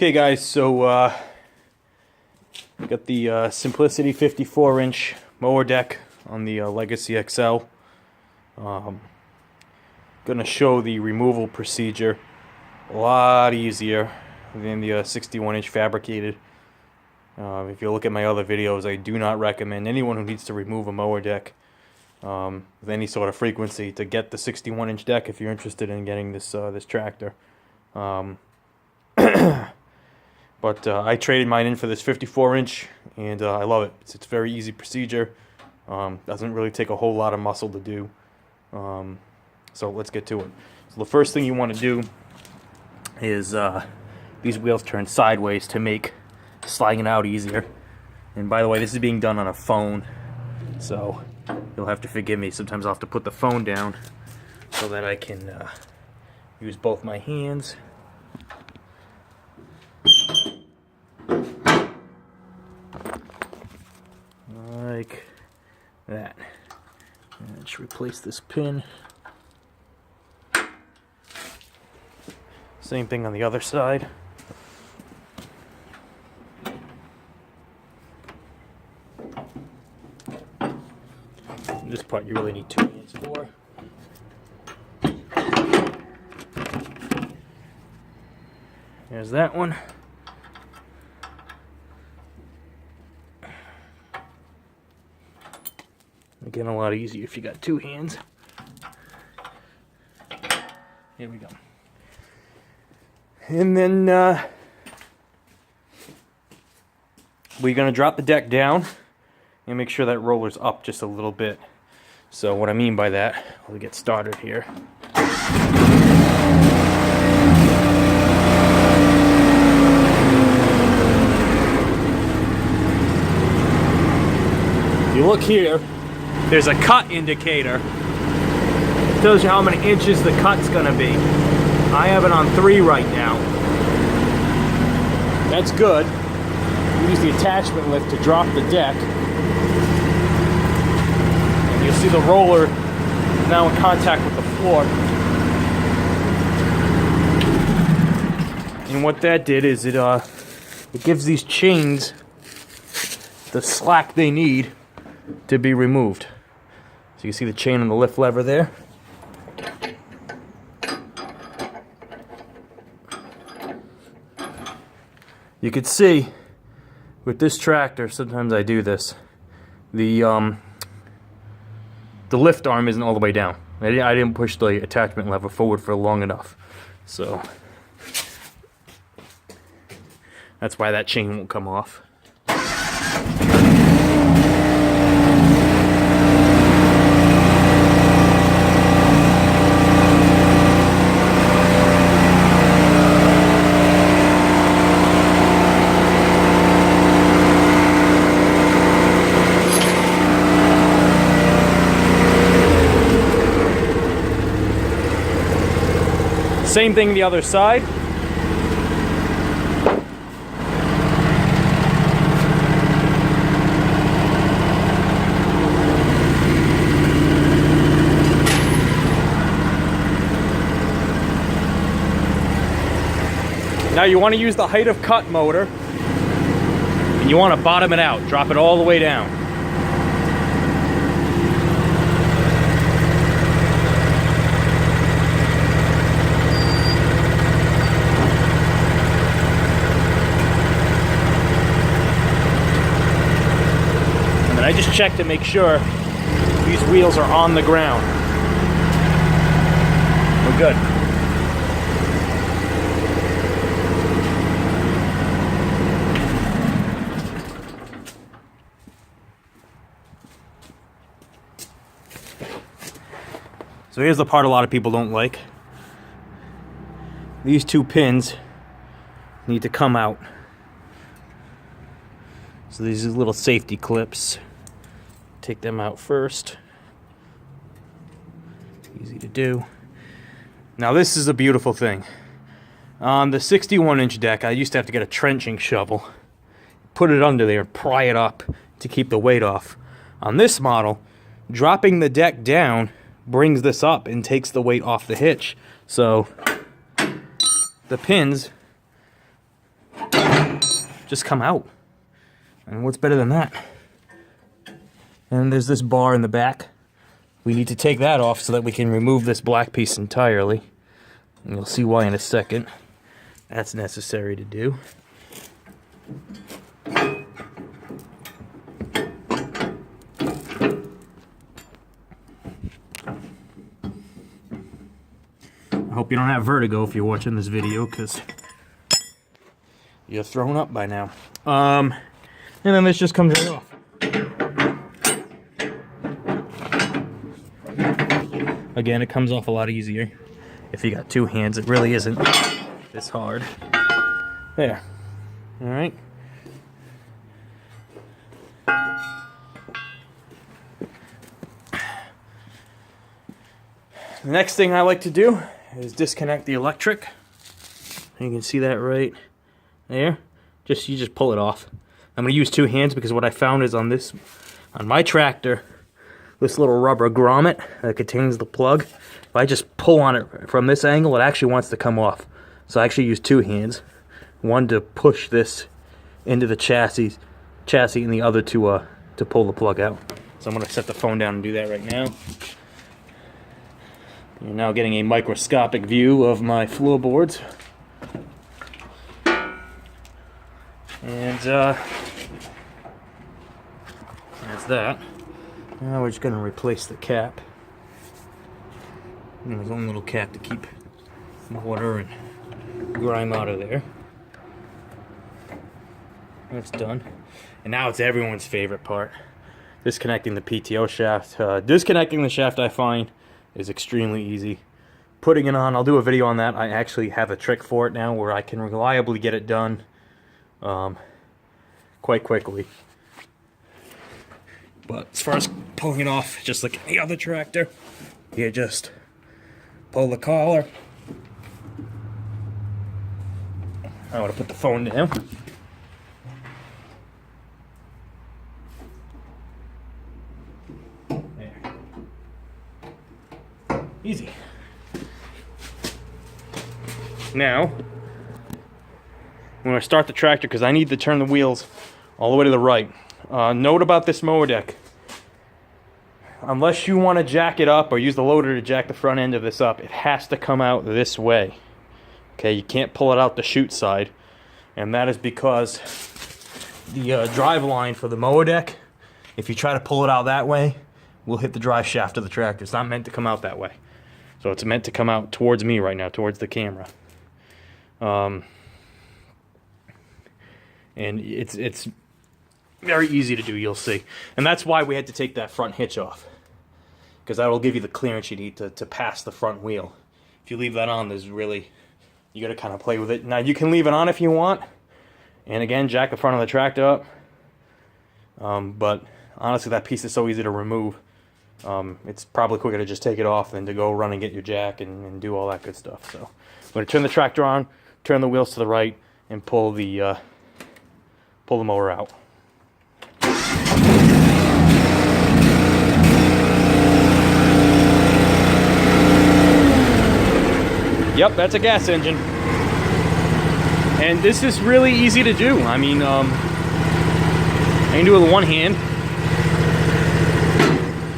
Okay guys, so we got the Simplicity 54-inch mower deck on the Legacy XL. Gonna show the removal procedure a lot easier than the 61-inch fabricated. If you look at my other videos, I do not recommend anyone who needs to remove a mower deck with any sort of frequency to get the 61-inch deck if you're interested in getting this this tractor. But I traded mine in for this 54-inch, and I love it. It's a very easy procedure. Doesn't really take a whole lot of muscle to do. So let's get to it. So the first thing you want to do is these wheels turn sideways to make sliding out easier. And by the way, this is being done on a phone, so you'll have to forgive me. Sometimes I'll have to put the phone down so that I can use both my hands. Like that. And let's replace this pin. Same thing on the other side. This part you really need 2 hands for. There's that one. Again, a lot easier if you got 2 hands. Here we go. And then we're going to drop the deck down and make sure that roller's up just a little bit. So what I mean by that, we'll get started here. You look here, there's a cut indicator. It tells you how many inches the cut's gonna be. I have it on 3 right now. That's good. Use the attachment lift to drop the deck. And you'll see the roller now in contact with the floor. And what that did is it gives these chains the slack they need to be removed. So you see the chain on the lift lever there. You can see with this tractor, sometimes I do this, the lift arm isn't all the way down. I didn't push the attachment lever forward for long enough. So that's why that chain won't come off. Same thing the other side. Now you want to use the height of cut motor, and you want to bottom it out, drop it all the way down. I just checked to make sure these wheels are on the ground. We're good. So here's the part a lot of people don't like. These 2 pins need to come out. So these are little safety clips. Take them out first. Easy to do. Now this is a beautiful thing. On the 61-inch deck, I used to have to get a trenching shovel, put it under there, pry it up to keep the weight off. On this model, dropping the deck down brings this up and takes the weight off the hitch. So the pins just come out. And what's better than that? And there's this bar in the back. We need to take that off so that we can remove this black piece entirely. And you'll see why in a second. That's necessary to do. I hope you don't have vertigo if you're watching this video, because you're thrown up by now. And then this just comes right off. Again, it comes off a lot easier if you got two hands. It really isn't this hard. There. All right. The next thing I like to do is disconnect the electric. You can see that right there. You just pull it off. I'm going to use two hands because what I found is on my tractor, this little rubber grommet that contains the plug, if I just pull on it from this angle, it actually wants to come off. So I actually use two hands. One to push this into the chassis and the other to pull the plug out. So I'm going to set the phone down and do that right now. You're now getting a microscopic view of my floorboards. And that's that. Now we're just going to replace the cap. And there's one little cap to keep water and grime out of there. That's done. And now it's everyone's favorite part. Disconnecting the PTO shaft. Disconnecting the shaft, I find, is extremely easy. Putting it on, I'll do a video on that. I actually have a trick for it now where I can reliably get it done quite quickly. But as far as pulling it off, just like any other tractor, you just pull the collar. I want to put the phone down. There. Easy. Now, I'm going to start the tractor because I need to turn the wheels all the way to the right. Note about this mower deck. Unless you want to jack it up or use the loader to jack the front end of this up, it has to come out this way. Okay, you can't pull it out the chute side. And that is because the drive line for the mower deck, if you try to pull it out that way, will hit the drive shaft of the tractor. It's not meant to come out that way. So it's meant to come out towards me right now, towards the camera. And it's very easy to do, you'll see. And that's why we had to take that front hitch off, because that will give you the clearance you need to pass the front wheel. If you leave that on, you got to kind of play with it. Now, you can leave it on if you want, and again, jack the front of the tractor up. But honestly, that piece is so easy to remove. It's probably quicker to just take it off than to go run and get your jack and do all that good stuff. So I'm going to turn the tractor on, turn the wheels to the right, and pull the mower out. Yep, that's a gas engine. And this is really easy to do. I mean, I can do it with one hand.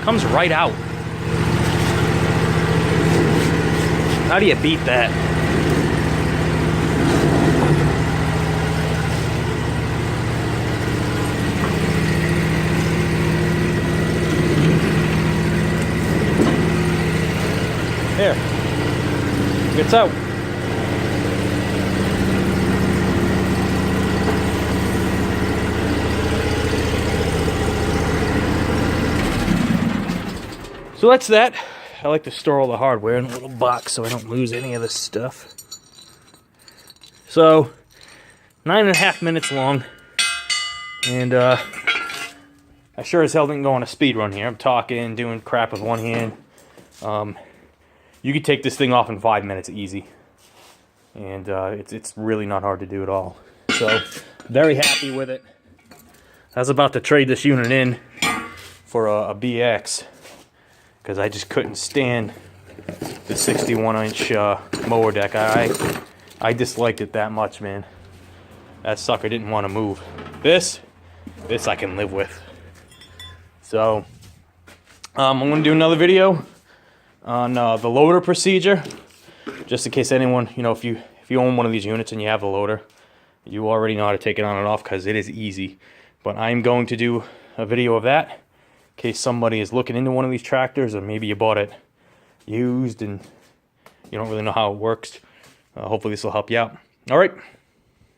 Comes right out. How do you beat that? There. Gets out. So that's that. I like to store all the hardware in a little box so I don't lose any of this stuff. So, 9.5 minutes long. And I sure as hell didn't go on a speed run here. I'm talking, doing crap with one hand. You could take this thing off in 5 minutes easy. And it's really not hard to do at all. So, very happy with it. I was about to trade this unit in for a BX, because I just couldn't stand the 61-inch mower deck. I disliked it that much, man. that sucker didn't want to move. This I can live with. So I'm going to do another video on the loader procedure, just in case anyone, you know, if you own one of these units and you have a loader, you already know how to take it on and off, because it is easy. But I'm going to do a video of that in case somebody is looking into one of these tractors, or maybe you bought it used and you don't really know how it works. Hopefully this will help you out. All right.